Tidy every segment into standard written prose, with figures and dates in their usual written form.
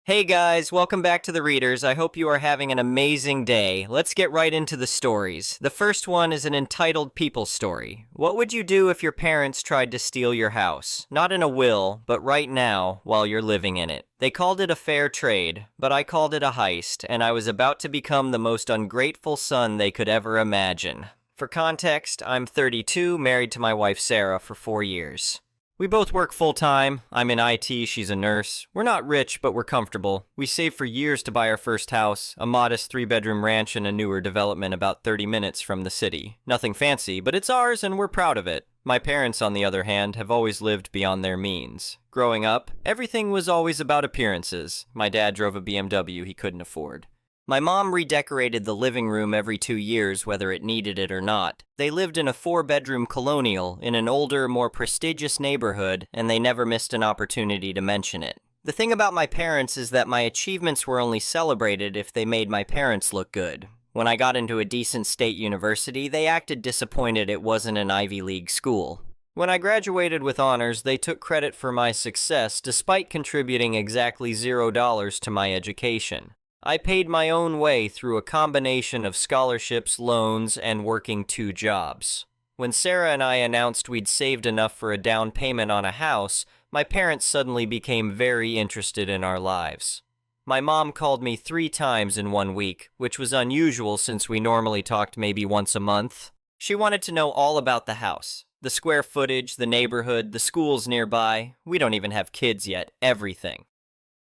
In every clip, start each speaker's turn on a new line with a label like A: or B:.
A: Hey guys, welcome back to the Readers. I hope you are having an amazing day. Let's get right into the stories. The first one is an entitled People Story. What would you do if your parents tried to steal your house? Not in a will, but right now, while you're living in it. They called it a fair trade, but I called it a heist, and I was about to become the most ungrateful son they could ever imagine. For context, I'm 32, married to my wife Sarah for 4 years. We both work full-time. I'm in IT, she's a nurse. We're not rich, but we're comfortable. We saved for years to buy our first house, a modest 3-bedroom ranch in a newer development about 30 minutes from the city. Nothing fancy, but it's ours and we're proud of it. My parents, on the other hand, have always lived beyond their means. Growing up, everything was always about appearances. My dad drove a BMW he couldn't afford. My mom redecorated the living room every 2 years, whether it needed it or not. They lived in a 4-bedroom colonial in an older, more prestigious neighborhood, and they never missed an opportunity to mention it. The thing about my parents is that my achievements were only celebrated if they made my parents look good. When I got into a decent state university, they acted disappointed it wasn't an Ivy League school. When I graduated with honors, they took credit for my success despite contributing exactly $0 to my education. I paid my own way through a combination of scholarships, loans, and working 2 jobs. When Sarah and I announced we'd saved enough for a down payment on a house, my parents suddenly became very interested in our lives. My mom called me 3 times in 1 week, which was unusual since we normally talked maybe once a month. She wanted to know all about the house, the square footage, the neighborhood, the schools nearby. We don't even have kids yet, everything.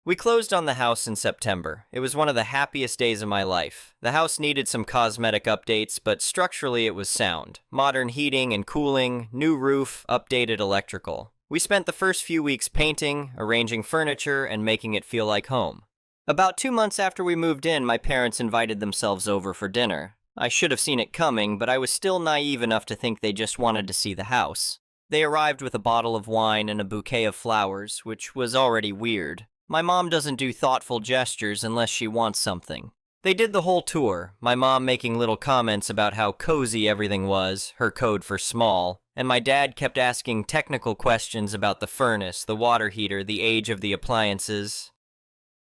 A: We closed on the house in September. It was one of the happiest days of my life. The house needed some cosmetic updates, but structurally it was sound. Modern heating and cooling, new roof, updated electrical. We spent the first few weeks painting, arranging furniture, and making it feel like home. About 2 months after we moved in, my parents invited themselves over for dinner. I should have seen it coming, but I was still naive enough to think they just wanted to see the house. They arrived with a bottle of wine and a bouquet of flowers, which was already weird. My mom doesn't do thoughtful gestures unless she wants something. They did the whole tour, my mom making little comments about how cozy everything was, her code for small, and my dad kept asking technical questions about the furnace, the water heater, the age of the appliances.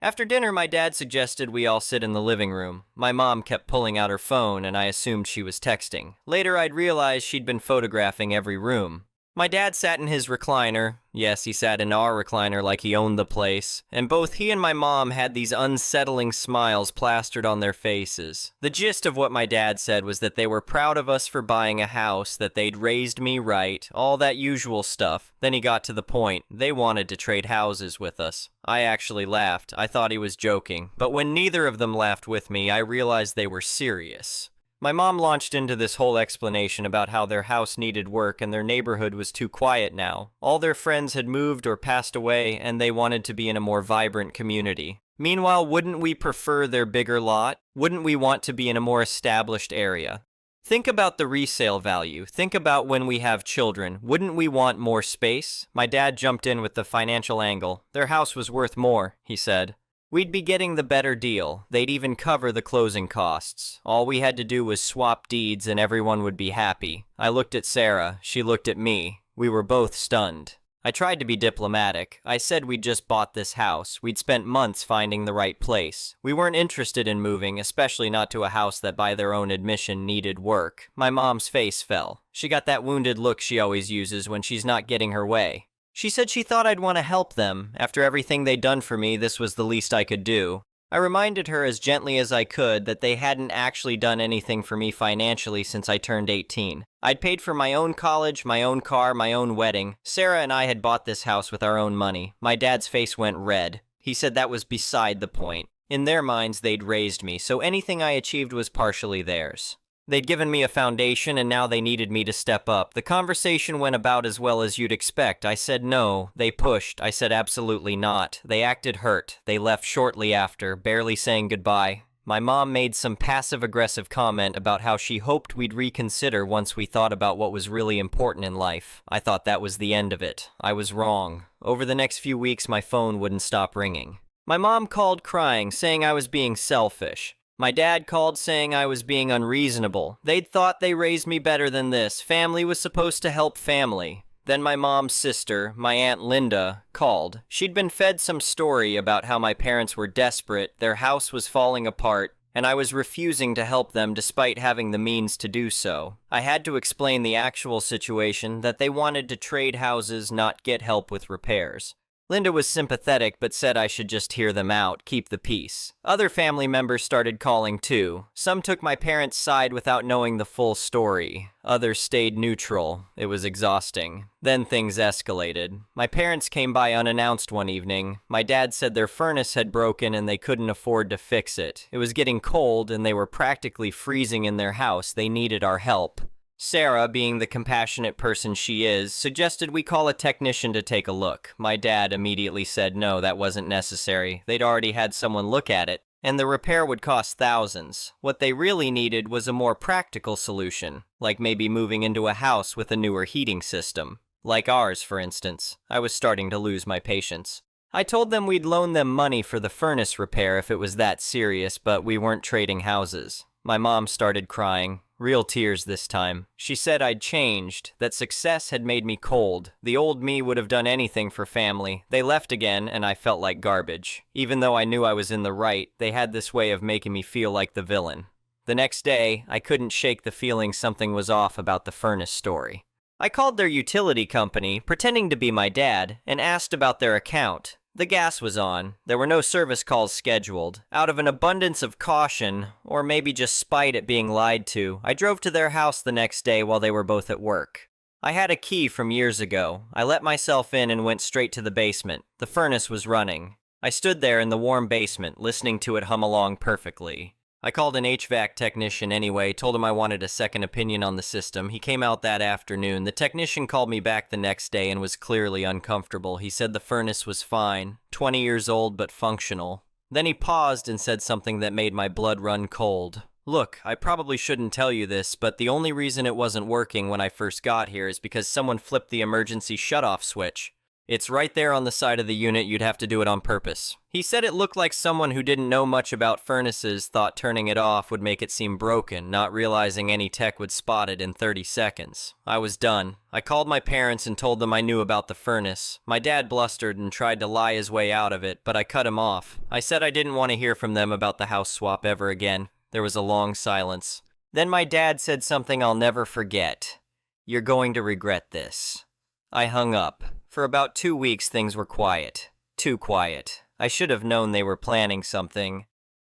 A: After dinner, my dad suggested we all sit in the living room. My mom kept pulling out her phone, and I assumed she was texting. Later, I'd realized she'd been photographing every room. My dad sat in his recliner. Yes, he sat in our recliner like he owned the place. And both he and my mom had these unsettling smiles plastered on their faces. The gist of what my dad said was that they were proud of us for buying a house, that they'd raised me right, all that usual stuff. Then he got to the point. They wanted to trade houses with us. I actually laughed. I thought he was joking. But when neither of them laughed with me, I realized they were serious. My mom launched into this whole explanation about how their house needed work and their neighborhood was too quiet now. All their friends had moved or passed away, and they wanted to be in a more vibrant community. Meanwhile, wouldn't we prefer their bigger lot? Wouldn't we want to be in a more established area? Think about the resale value. Think about when we have children. Wouldn't we want more space? My dad jumped in with the financial angle. Their house was worth more, he said. We'd be getting the better deal. They'd even cover the closing costs. All we had to do was swap deeds and everyone would be happy. I looked at Sarah. She looked at me. We were both stunned. I tried to be diplomatic. I said we'd just bought this house. We'd spent months finding the right place. We weren't interested in moving, especially not to a house that by their own admission needed work. My mom's face fell. She got that wounded look she always uses when she's not getting her way. She said she thought I'd want to help them. After everything they'd done for me, this was the least I could do. I reminded her as gently as I could that they hadn't actually done anything for me financially since I turned 18. I'd paid for my own college, my own car, my own wedding. Sarah and I had bought this house with our own money. My dad's face went red. He said that was beside the point. In their minds, they'd raised me, so anything I achieved was partially theirs. They'd given me a foundation, and now they needed me to step up. The conversation went about as well as you'd expect. I said no. They pushed. I said absolutely not. They acted hurt. They left shortly after, barely saying goodbye. My mom made some passive-aggressive comment about how she hoped we'd reconsider once we thought about what was really important in life. I thought that was the end of it. I was wrong. Over the next few weeks, my phone wouldn't stop ringing. My mom called crying, saying I was being selfish. My dad called saying I was being unreasonable. They'd thought they raised me better than this. Family was supposed to help family. Then my mom's sister, my Aunt Linda, called. She'd been fed some story about how my parents were desperate, their house was falling apart, and I was refusing to help them despite having the means to do so. I had to explain the actual situation, that they wanted to trade houses, not get help with repairs. Linda was sympathetic but said I should just hear them out, keep the peace. Other family members started calling too. Some took my parents' side without knowing the full story. Others stayed neutral. It was exhausting. Then things escalated. My parents came by unannounced one evening. My dad said their furnace had broken and they couldn't afford to fix it. It was getting cold and they were practically freezing in their house. They needed our help. Sarah, being the compassionate person she is, suggested we call a technician to take a look. My dad immediately said no, that wasn't necessary. They'd already had someone look at it, and the repair would cost thousands. What they really needed was a more practical solution, like maybe moving into a house with a newer heating system. Like ours, for instance. I was starting to lose my patience. I told them we'd loan them money for the furnace repair if it was that serious, but we weren't trading houses. My mom started crying. Real tears this time. She said I'd changed, that success had made me cold. The old me would have done anything for family. They left again, and I felt like garbage. Even though I knew I was in the right, they had this way of making me feel like the villain. The next day, I couldn't shake the feeling something was off about the furnace story. I called their utility company, pretending to be my dad, and asked about their account. The gas was on. There were no service calls scheduled. Out of an abundance of caution, or maybe just spite at being lied to, I drove to their house the next day while they were both at work. I had a key from years ago. I let myself in and went straight to the basement. The furnace was running. I stood there in the warm basement, listening to it hum along perfectly. I called an HVAC technician anyway, told him I wanted a second opinion on the system. He came out that afternoon. The technician called me back the next day and was clearly uncomfortable. He said the furnace was fine, 20 years old but functional. Then he paused and said something that made my blood run cold. Look, I probably shouldn't tell you this, but the only reason it wasn't working when I first got here is because someone flipped the emergency shutoff switch. It's right there on the side of the unit, you'd have to do it on purpose. He said it looked like someone who didn't know much about furnaces thought turning it off would make it seem broken, not realizing any tech would spot it in 30 seconds. I was done. I called my parents and told them I knew about the furnace. My dad blustered and tried to lie his way out of it, but I cut him off. I said I didn't want to hear from them about the house swap ever again. There was a long silence. Then my dad said something I'll never forget. "You're going to regret this." I hung up. For about 2 weeks, things were quiet. Too quiet. I should have known they were planning something.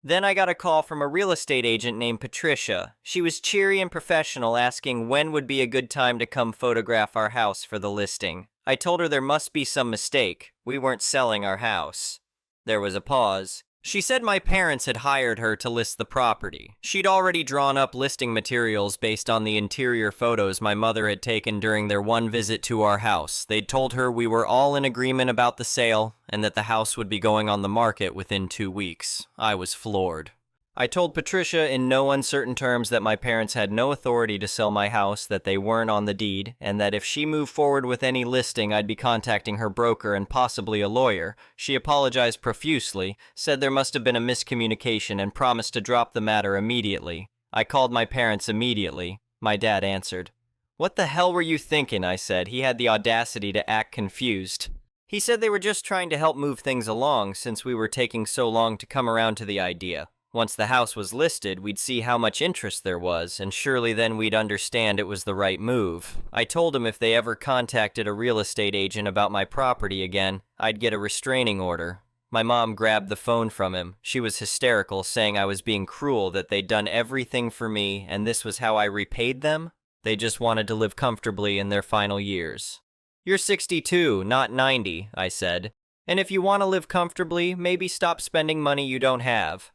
A: Then I got a call from a real estate agent named Patricia. She was cheery and professional, asking when would be a good time to come photograph our house for the listing. I told her there must be some mistake. We weren't selling our house. There was a pause. She said my parents had hired her to list the property. She'd already drawn up listing materials based on the interior photos my mother had taken during their one visit to our house. They'd told her we were all in agreement about the sale and that the house would be going on the market within 2 weeks. I was floored. I told Patricia in no uncertain terms that my parents had no authority to sell my house, that they weren't on the deed, and that if she moved forward with any listing, I'd be contacting her broker and possibly a lawyer. She apologized profusely, said there must have been a miscommunication, and promised to drop the matter immediately. I called my parents immediately. My dad answered. "What the hell were you thinking?" I said. He had the audacity to act confused. He said they were just trying to help move things along since we were taking so long to come around to the idea. Once the house was listed, we'd see how much interest there was, and surely then we'd understand it was the right move. I told him if they ever contacted a real estate agent about my property again, I'd get a restraining order. My mom grabbed the phone from him. She was hysterical, saying I was being cruel, that they'd done everything for me, and this was how I repaid them? They just wanted to live comfortably in their final years. "You're 62, not 90, I said. "And if you want to live comfortably, maybe stop spending money you don't have."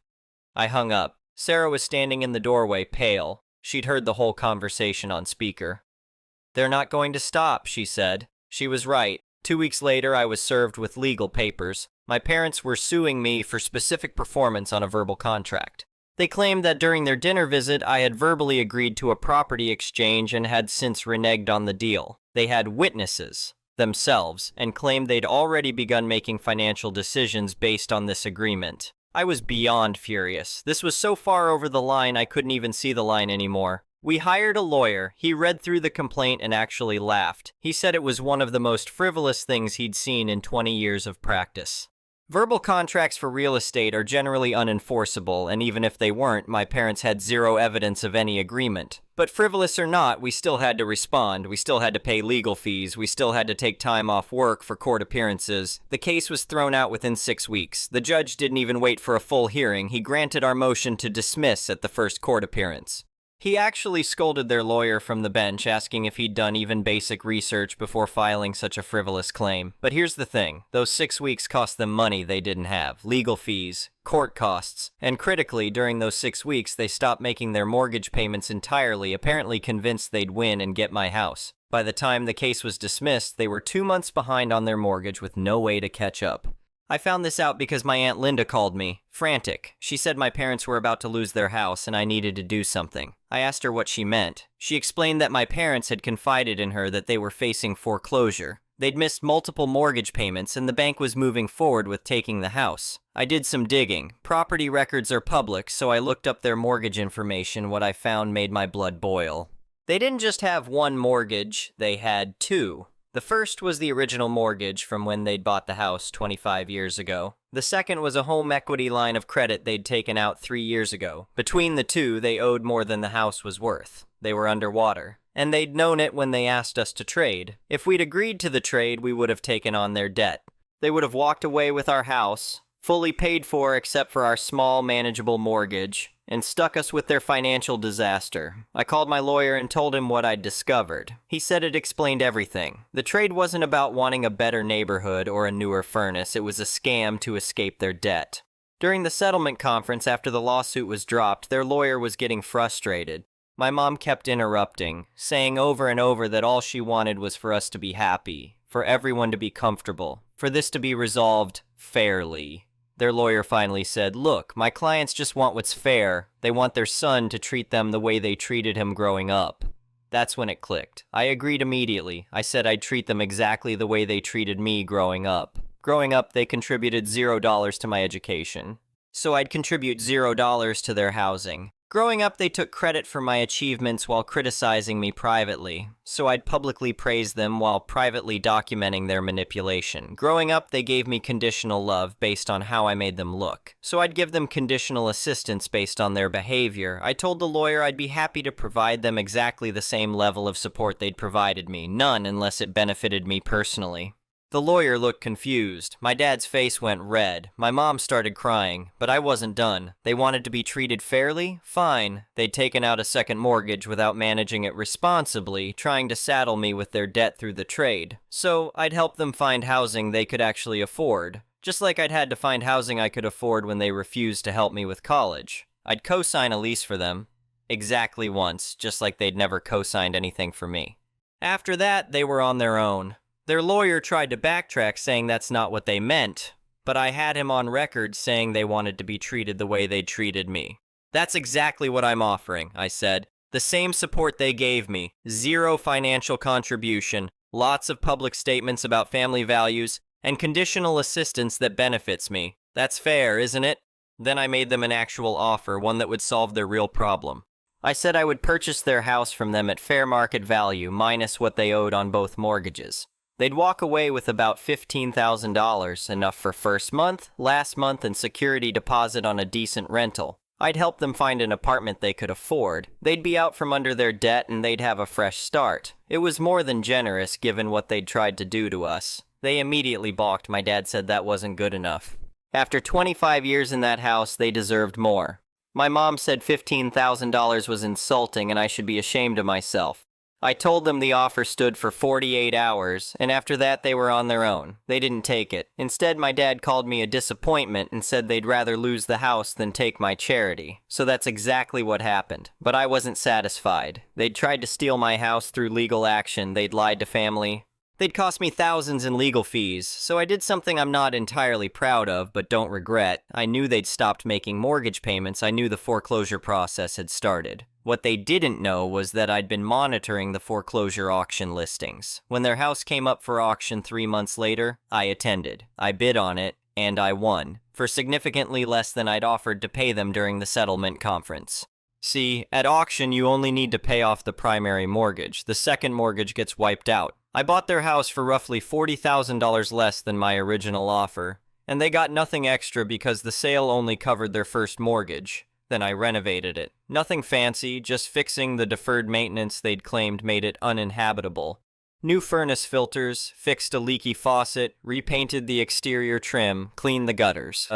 A: I hung up. Sarah was standing in the doorway, pale. She'd heard the whole conversation on speaker. "They're not going to stop," she said. She was right. 2 weeks later, I was served with legal papers. My parents were suing me for specific performance on a verbal contract. They claimed that during their dinner visit, I had verbally agreed to a property exchange and had since reneged on the deal. They had witnesses, themselves, and claimed they'd already begun making financial decisions based on this agreement. I was beyond furious. This was so far over the line I couldn't even see the line anymore. We hired a lawyer. He read through the complaint and actually laughed. He said it was one of the most frivolous things he'd seen in 20 years of practice. Verbal contracts for real estate are generally unenforceable, and even if they weren't, my parents had zero evidence of any agreement. But frivolous or not, we still had to respond, we still had to pay legal fees, we still had to take time off work for court appearances. The case was thrown out within 6 weeks. The judge didn't even wait for a full hearing. He granted our motion to dismiss at the first court appearance. He actually scolded their lawyer from the bench, asking if he'd done even basic research before filing such a frivolous claim. But here's the thing, those 6 weeks cost them money they didn't have, legal fees, court costs, and critically, during those 6 weeks, they stopped making their mortgage payments entirely, apparently convinced they'd win and get my house. By the time the case was dismissed, they were 2 months behind on their mortgage with no way to catch up. I found this out because my Aunt Linda called me, frantic. She said my parents were about to lose their house and I needed to do something. I asked her what she meant. She explained that my parents had confided in her that they were facing foreclosure. They'd missed multiple mortgage payments and the bank was moving forward with taking the house. I did some digging. Property records are public, so I looked up their mortgage information. What I found made my blood boil. They didn't just have one mortgage, they had two. The first was the original mortgage from when they'd bought the house 25 years ago. The second was a home equity line of credit they'd taken out 3 years ago. Between the two, they owed more than the house was worth. They were underwater. And they'd known it when they asked us to trade. If we'd agreed to the trade, we would have taken on their debt. They would have walked away with our house, fully paid for except for our small, manageable mortgage, and stuck us with their financial disaster. I called my lawyer and told him what I'd discovered. He said it explained everything. The trade wasn't about wanting a better neighborhood or a newer furnace. It was a scam to escape their debt. During the settlement conference after the lawsuit was dropped, their lawyer was getting frustrated. My mom kept interrupting, saying over and over that all she wanted was for us to be happy, for everyone to be comfortable, for this to be resolved fairly. Their lawyer finally said, "Look, my clients just want what's fair. They want their son to treat them the way they treated him growing up." That's when it clicked. I agreed immediately. I said I'd treat them exactly the way they treated me growing up. Growing up, they contributed $0 to my education, so I'd contribute $0 to their housing. Growing up, they took credit for my achievements while criticizing me privately, so I'd publicly praise them while privately documenting their manipulation. Growing up, they gave me conditional love based on how I made them look, so I'd give them conditional assistance based on their behavior. I told the lawyer I'd be happy to provide them exactly the same level of support they'd provided me, none unless it benefited me personally. The lawyer looked confused. My dad's face went red. My mom started crying, but I wasn't done. They wanted to be treated fairly? Fine. They'd taken out a second mortgage without managing it responsibly, trying to saddle me with their debt through the trade. So I'd help them find housing they could actually afford, just like I'd had to find housing I could afford when they refused to help me with college. I'd co-sign a lease for them. Exactly once, just like they'd never co-signed anything for me. After that, they were on their own. Their lawyer tried to backtrack, saying that's not what they meant, but I had him on record saying they wanted to be treated the way they treated me. That's exactly what I'm offering, I said. The same support they gave me. Zero financial contribution, lots of public statements about family values, and conditional assistance that benefits me. That's fair, isn't it? Then I made them an actual offer, one that would solve their real problem. I said I would purchase their house from them at fair market value, minus what they owed on both mortgages. They'd walk away with about $15,000, enough for first month, last month, and security deposit on a decent rental. I'd help them find an apartment they could afford. They'd be out from under their debt and they'd have a fresh start. It was more than generous given what they'd tried to do to us. They immediately balked. My dad said that wasn't good enough. After 25 years in that house, they deserved more. My mom said $15,000 was insulting and I should be ashamed of myself. I told them the offer stood for 48 hours, and after that they were on their own. They didn't take it. Instead, my dad called me a disappointment and said they'd rather lose the house than take my charity. So that's exactly what happened. But I wasn't satisfied. They'd tried to steal my house through legal action. They'd lied to family. They'd cost me thousands in legal fees, so I did something I'm not entirely proud of, but don't regret. I knew they'd stopped making mortgage payments. I knew the foreclosure process had started. What they didn't know was that I'd been monitoring the foreclosure auction listings. When their house came up for auction 3 months later, I attended. I bid on it, and I won, for significantly less than I'd offered to pay them during the settlement conference. See, at auction you only need to pay off the primary mortgage. The second mortgage gets wiped out. I bought their house for roughly $40,000 less than my original offer, and they got nothing extra because the sale only covered their first mortgage. Then I renovated it. Nothing fancy, just fixing the deferred maintenance they'd claimed made it uninhabitable. New furnace filters, fixed a leaky faucet, repainted the exterior trim, cleaned the gutters.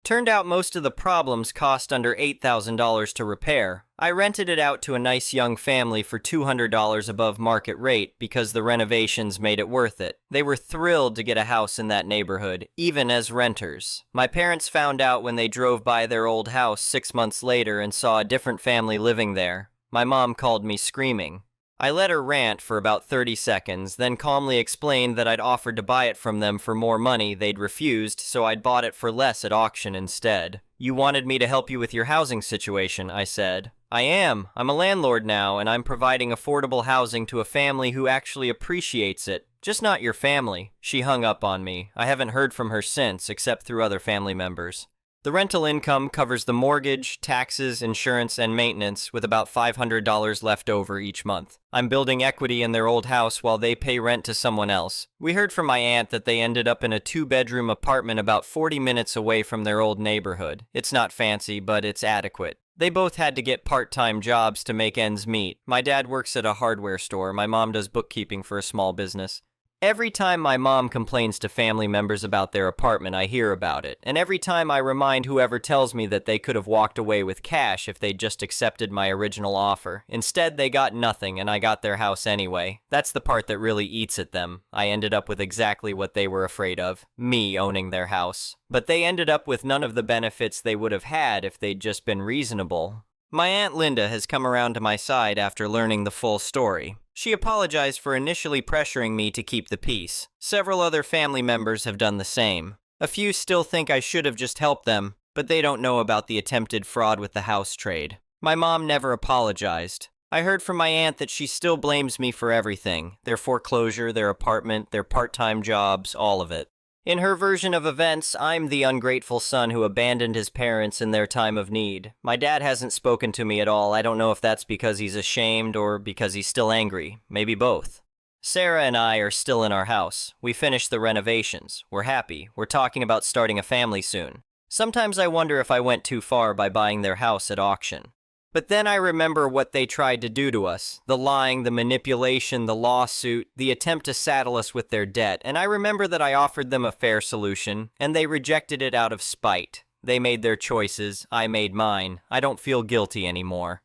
A: Turned out most of the problems cost under $8,000 to repair. I rented it out to a nice young family for $200 above market rate because the renovations made it worth it. They were thrilled to get a house in that neighborhood, even as renters. My parents found out when they drove by their old house 6 months later and saw a different family living there. My mom called me screaming. I let her rant for about 30 seconds, then calmly explained that I'd offered to buy it from them for more money they'd refused, so I'd bought it for less at auction instead. You wanted me to help you with your housing situation, I said. I am. I'm a landlord now, and I'm providing affordable housing to a family who actually appreciates it. Just not your family. She hung up on me. I haven't heard from her since, except through other family members. The rental income covers the mortgage, taxes, insurance, and maintenance, with about $500 left over each month. I'm building equity in their old house while they pay rent to someone else. We heard from my aunt that they ended up in a 2-bedroom apartment about 40 minutes away from their old neighborhood. It's not fancy, but it's adequate. They both had to get part-time jobs to make ends meet. My dad works at a hardware store. My mom does bookkeeping for a small business. Every time my mom complains to family members about their apartment, I hear about it. And every time I remind whoever tells me that they could have walked away with cash if they'd just accepted my original offer. Instead, they got nothing, and I got their house anyway. That's the part that really eats at them. I ended up with exactly what they were afraid of, me owning their house. But they ended up with none of the benefits they would have had if they'd just been reasonable. My Aunt Linda has come around to my side after learning the full story. She apologized for initially pressuring me to keep the peace. Several other family members have done the same. A few still think I should have just helped them, but they don't know about the attempted fraud with the house trade. My mom never apologized. I heard from my aunt that she still blames me for everything. Their foreclosure, their apartment, their part-time jobs, all of it. In her version of events, I'm the ungrateful son who abandoned his parents in their time of need. My dad hasn't spoken to me at all. I don't know if that's because he's ashamed or because he's still angry. Maybe both. Sarah and I are still in our house. We finished the renovations. We're happy. We're talking about starting a family soon. Sometimes I wonder if I went too far by buying their house at auction. But then I remember what they tried to do to us. The lying, the manipulation, the lawsuit, the attempt to saddle us with their debt. And I remember that I offered them a fair solution, and they rejected it out of spite. They made their choices. I made mine. I don't feel guilty anymore.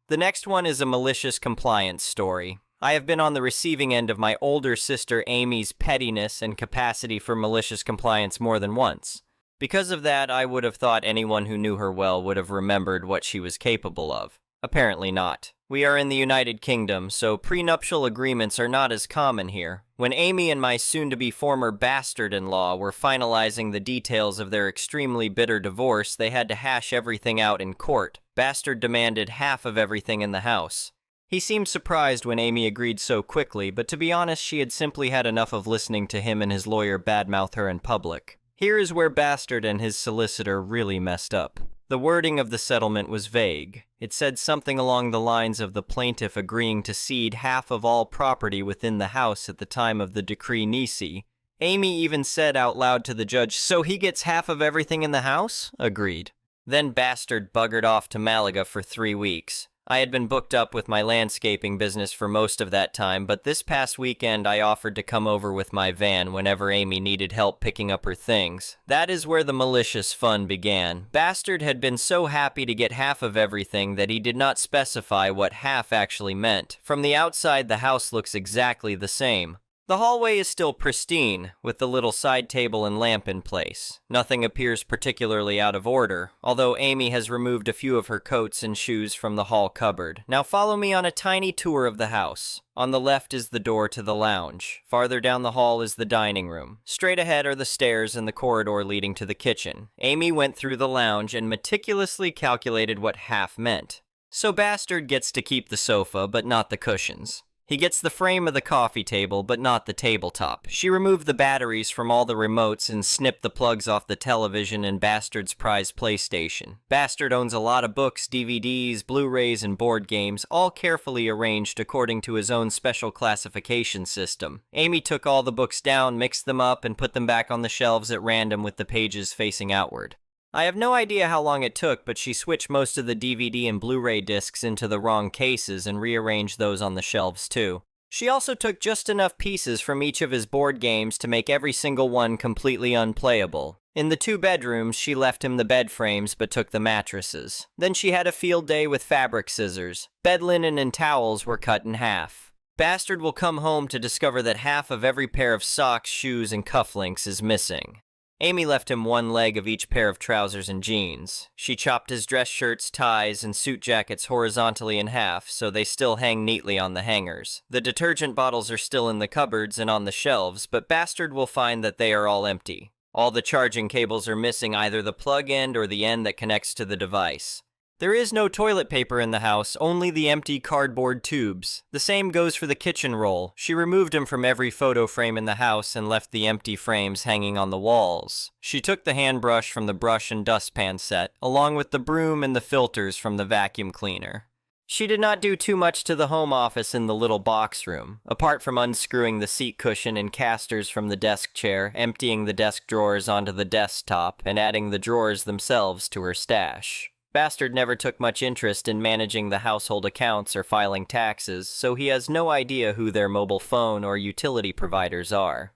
A: The next one is a malicious compliance story. I have been on the receiving end of my older sister Amy's pettiness and capacity for malicious compliance more than once. Because of that, I would have thought anyone who knew her well would have remembered what she was capable of. Apparently not. We are in the United Kingdom, so prenuptial agreements are not as common here. When Amy and my soon-to-be former bastard-in-law were finalizing the details of their extremely bitter divorce, they had to hash everything out in court. Bastard demanded half of everything in the house. He seemed surprised when Amy agreed so quickly, but to be honest, she had simply had enough of listening to him and his lawyer badmouth her in public. Here is where Bastard and his solicitor really messed up. The wording of the settlement was vague. It said something along the lines of the plaintiff agreeing to cede half of all property within the house at the time of the decree nisi. Amy even said out loud to the judge, "So he gets half of everything in the house?" Agreed. Then Bastard buggered off to Malaga for 3 weeks. I had been booked up with my landscaping business for most of that time, but this past weekend I offered to come over with my van whenever Amy needed help picking up her things. That is where the malicious fun began. Bastard had been so happy to get half of everything that he did not specify what half actually meant. From the outside, the house looks exactly the same. The hallway is still pristine, with the little side table and lamp in place. Nothing appears particularly out of order, although Amy has removed a few of her coats and shoes from the hall cupboard. Now follow me on a tiny tour of the house. On the left is the door to the lounge. Farther down the hall is the dining room. Straight ahead are the stairs and the corridor leading to the kitchen. Amy went through the lounge and meticulously calculated what half meant. So Bastard gets to keep the sofa, but not the cushions. He gets the frame of the coffee table, but not the tabletop. She removed the batteries from all the remotes and snipped the plugs off the television and Bastard's prized PlayStation. Bastard owns a lot of books, DVDs, Blu-rays, and board games, all carefully arranged according to his own special classification system. Amy took all the books down, mixed them up, and put them back on the shelves at random with the pages facing outward. I have no idea how long it took, but she switched most of the DVD and Blu-ray discs into the wrong cases and rearranged those on the shelves too. She also took just enough pieces from each of his board games to make every single one completely unplayable. In the 2 bedrooms, she left him the bed frames but took the mattresses. Then she had a field day with fabric scissors. Bed linen and towels were cut in half. Bastard will come home to discover that half of every pair of socks, shoes, and cufflinks is missing. Amy left him 1 leg of each pair of trousers and jeans. She chopped his dress shirts, ties, and suit jackets horizontally in half, so they still hang neatly on the hangers. The detergent bottles are still in the cupboards and on the shelves, but Bastard will find that they are all empty. All the charging cables are missing either the plug end or the end that connects to the device. There is no toilet paper in the house, only the empty cardboard tubes. The same goes for the kitchen roll. She removed them from every photo frame in the house and left the empty frames hanging on the walls. She took the hand brush from the brush and dustpan set, along with the broom and the filters from the vacuum cleaner. She did not do too much to the home office in the little box room, apart from unscrewing the seat cushion and casters from the desk chair, emptying the desk drawers onto the desktop, and adding the drawers themselves to her stash. Bastard never took much interest in managing the household accounts or filing taxes, so he has no idea who their mobile phone or utility providers are.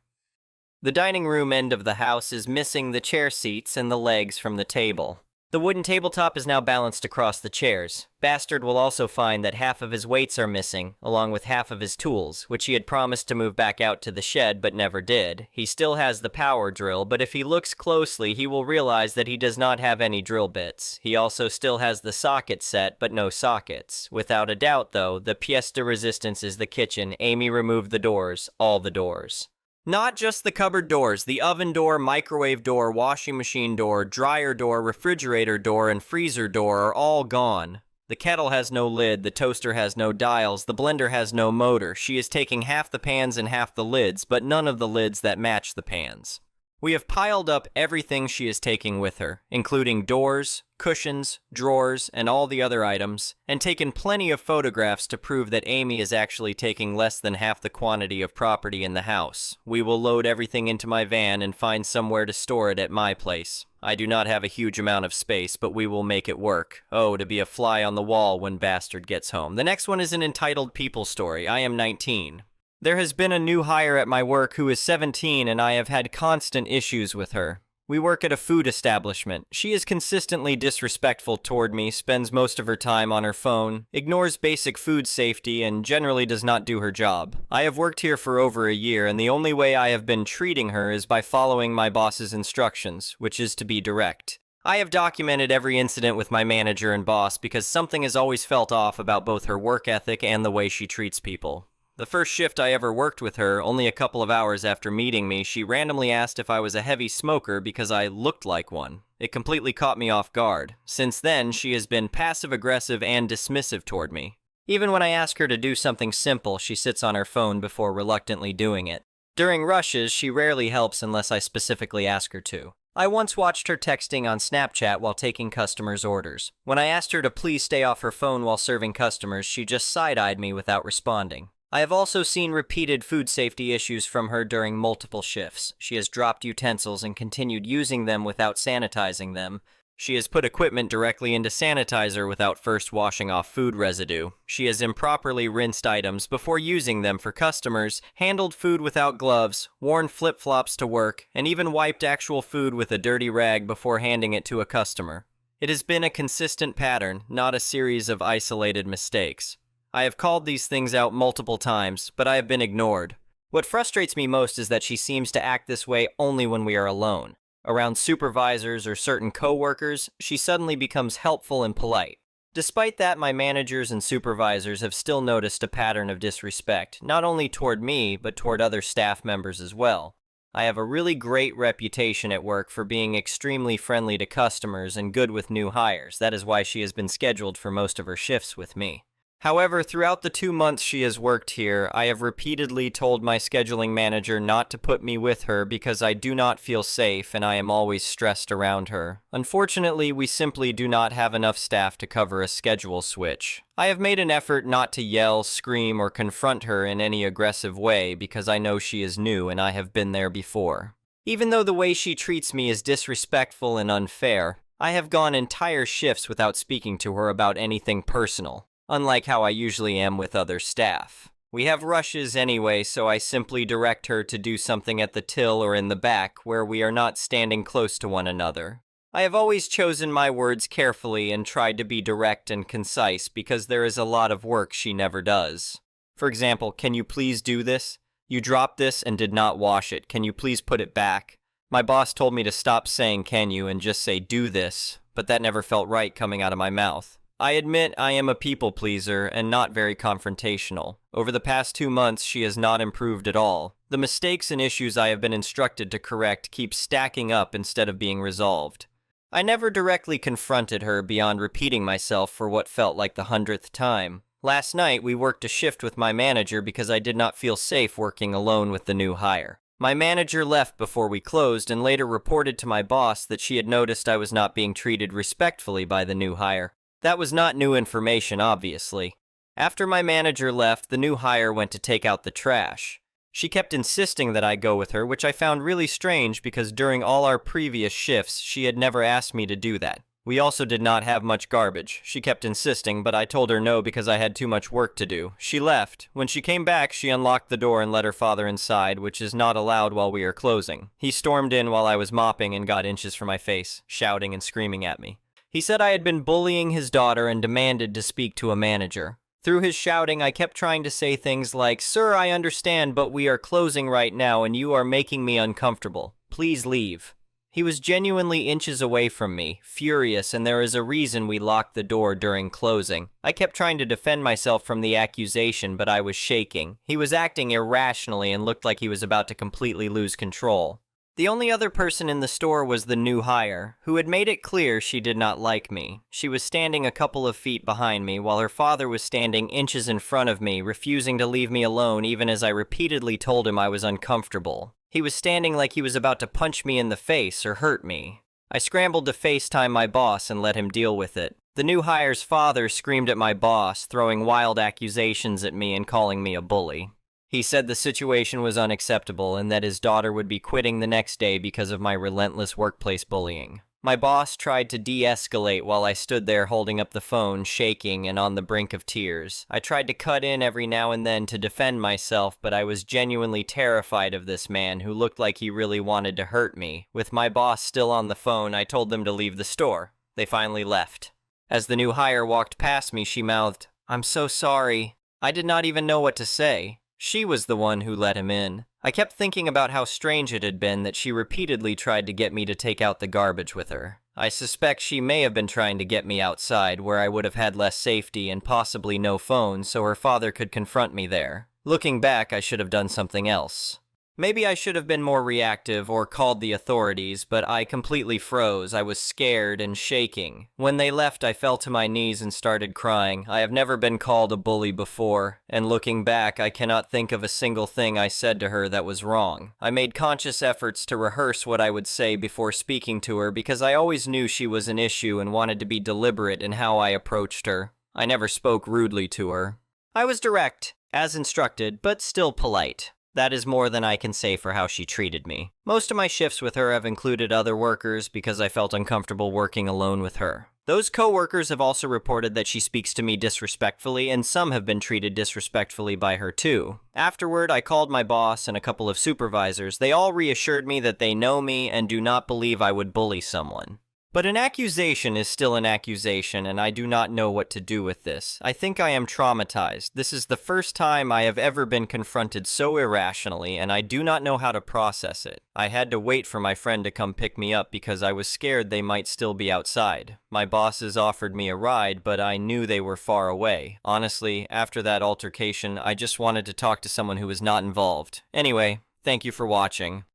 A: The dining room end of the house is missing the chair seats and the legs from the table. The wooden tabletop is now balanced across the chairs. Bastard will also find that half of his weights are missing, along with half of his tools, which he had promised to move back out to the shed but never did. He still has the power drill, but if he looks closely, he will realize that he does not have any drill bits. He also still has the socket set, but no sockets. Without a doubt, though, the pièce de résistance is the kitchen. Amy removed the doors, all the doors. Not just the cupboard doors, the oven door, microwave door, washing machine door, dryer door, refrigerator door, and freezer door are all gone. The kettle has no lid, the toaster has no dials, the blender has no motor. She is taking half the pans and half the lids, but none of the lids that match the pans. We have piled up everything she is taking with her, including doors, cushions, drawers, and all the other items, and taken plenty of photographs to prove that Amy is actually taking less than half the quantity of property in the house. We will load everything into my van and find somewhere to store it at my place. I do not have a huge amount of space, but we will make it work. Oh, to be a fly on the wall when Bastard gets home. The next one is an entitled People Story. I am 19. There has been a new hire at my work who is 17 and I have had constant issues with her. We work at a food establishment. She is consistently disrespectful toward me, spends most of her time on her phone, ignores basic food safety, and generally does not do her job. I have worked here for over a year, and the only way I have been treating her is by following my boss's instructions, which is to be direct. I have documented every incident with my manager and boss because something has always felt off about both her work ethic and the way she treats people. The first shift I ever worked with her, only a couple of hours after meeting me, she randomly asked if I was a heavy smoker because I looked like one. It completely caught me off guard. Since then, she has been passive-aggressive and dismissive toward me. Even when I ask her to do something simple, she sits on her phone before reluctantly doing it. During rushes, she rarely helps unless I specifically ask her to. I once watched her texting on Snapchat while taking customers' orders. When I asked her to please stay off her phone while serving customers, she just side-eyed me without responding. I have also seen repeated food safety issues from her during multiple shifts. She has dropped utensils and continued using them without sanitizing them. She has put equipment directly into sanitizer without first washing off food residue. She has improperly rinsed items before using them for customers, handled food without gloves, worn flip-flops to work, and even wiped actual food with a dirty rag before handing it to a customer. It has been a consistent pattern, not a series of isolated mistakes. I have called these things out multiple times, but I have been ignored. What frustrates me most is that she seems to act this way only when we are alone. Around supervisors or certain coworkers, she suddenly becomes helpful and polite. Despite that, my managers and supervisors have still noticed a pattern of disrespect, not only toward me, but toward other staff members as well. I have a really great reputation at work for being extremely friendly to customers and good with new hires. That is why she has been scheduled for most of her shifts with me. However, throughout the 2 months she has worked here, I have repeatedly told my scheduling manager not to put me with her because I do not feel safe and I am always stressed around her. Unfortunately, we simply do not have enough staff to cover a schedule switch. I have made an effort not to yell, scream, or confront her in any aggressive way because I know she is new and I have been there before. Even though the way she treats me is disrespectful and unfair, I have gone entire shifts without speaking to her about anything personal, unlike how I usually am with other staff. We have rushes anyway, so I simply direct her to do something at the till or in the back where we are not standing close to one another. I have always chosen my words carefully and tried to be direct and concise because there is a lot of work she never does. For example, can you please do this? You dropped this and did not wash it. Can you please put it back? My boss told me to stop saying can you and just say do this, but that never felt right coming out of my mouth. I admit I am a people pleaser and not very confrontational. Over the past 2 months, she has not improved at all. The mistakes and issues I have been instructed to correct keep stacking up instead of being resolved. I never directly confronted her beyond repeating myself for what felt like the 100th time. Last night, we worked a shift with my manager because I did not feel safe working alone with the new hire. My manager left before we closed and later reported to my boss that she had noticed I was not being treated respectfully by the new hire. That was not new information, obviously. After my manager left, the new hire went to take out the trash. She kept insisting that I go with her, which I found really strange because during all our previous shifts, she had never asked me to do that. We also did not have much garbage. She kept insisting, but I told her no because I had too much work to do. She left. When she came back, she unlocked the door and let her father inside, which is not allowed while we are closing. He stormed in while I was mopping and got inches from my face, shouting and screaming at me. He said I had been bullying his daughter and demanded to speak to a manager. Through his shouting, I kept trying to say things like, "Sir, I understand, but we are closing right now and you are making me uncomfortable. Please leave." He was genuinely inches away from me, furious, and there is a reason we locked the door during closing. I kept trying to defend myself from the accusation, but I was shaking. He was acting irrationally and looked like he was about to completely lose control. The only other person in the store was the new hire, who had made it clear she did not like me. She was standing a couple of feet behind me, while her father was standing inches in front of me, refusing to leave me alone even as I repeatedly told him I was uncomfortable. He was standing like he was about to punch me in the face or hurt me. I scrambled to FaceTime my boss and let him deal with it. The new hire's father screamed at my boss, throwing wild accusations at me and calling me a bully. He said the situation was unacceptable and that his daughter would be quitting the next day because of my relentless workplace bullying. My boss tried to de-escalate while I stood there holding up the phone, shaking and on the brink of tears. I tried to cut in every now and then to defend myself, but I was genuinely terrified of this man who looked like he really wanted to hurt me. With my boss still on the phone, I told them to leave the store. They finally left. As the new hire walked past me, she mouthed, "I'm so sorry." I did not even know what to say. She was the one who let him in. I kept thinking about how strange it had been that she repeatedly tried to get me to take out the garbage with her. I suspect she may have been trying to get me outside, where I would have had less safety and possibly no phone, so her father could confront me there. Looking back, I should have done something else. Maybe I should have been more reactive or called the authorities, but I completely froze. I was scared and shaking. When they left, I fell to my knees and started crying. I have never been called a bully before, and looking back, I cannot think of a single thing I said to her that was wrong. I made conscious efforts to rehearse what I would say before speaking to her because I always knew she was an issue and wanted to be deliberate in how I approached her. I never spoke rudely to her. I was direct, as instructed, but still polite. That is more than I can say for how she treated me. Most of my shifts with her have included other workers because I felt uncomfortable working alone with her. Those co-workers have also reported that she speaks to me disrespectfully, and some have been treated disrespectfully by her too. Afterward, I called my boss and a couple of supervisors. They all reassured me that they know me and do not believe I would bully someone. But an accusation is still an accusation, and I do not know what to do with this. I think I am traumatized. This is the first time I have ever been confronted so irrationally, and I do not know how to process it. I had to wait for my friend to come pick me up because I was scared they might still be outside. My bosses offered me a ride, but I knew they were far away. Honestly, after that altercation, I just wanted to talk to someone who was not involved. Anyway, thank you for watching.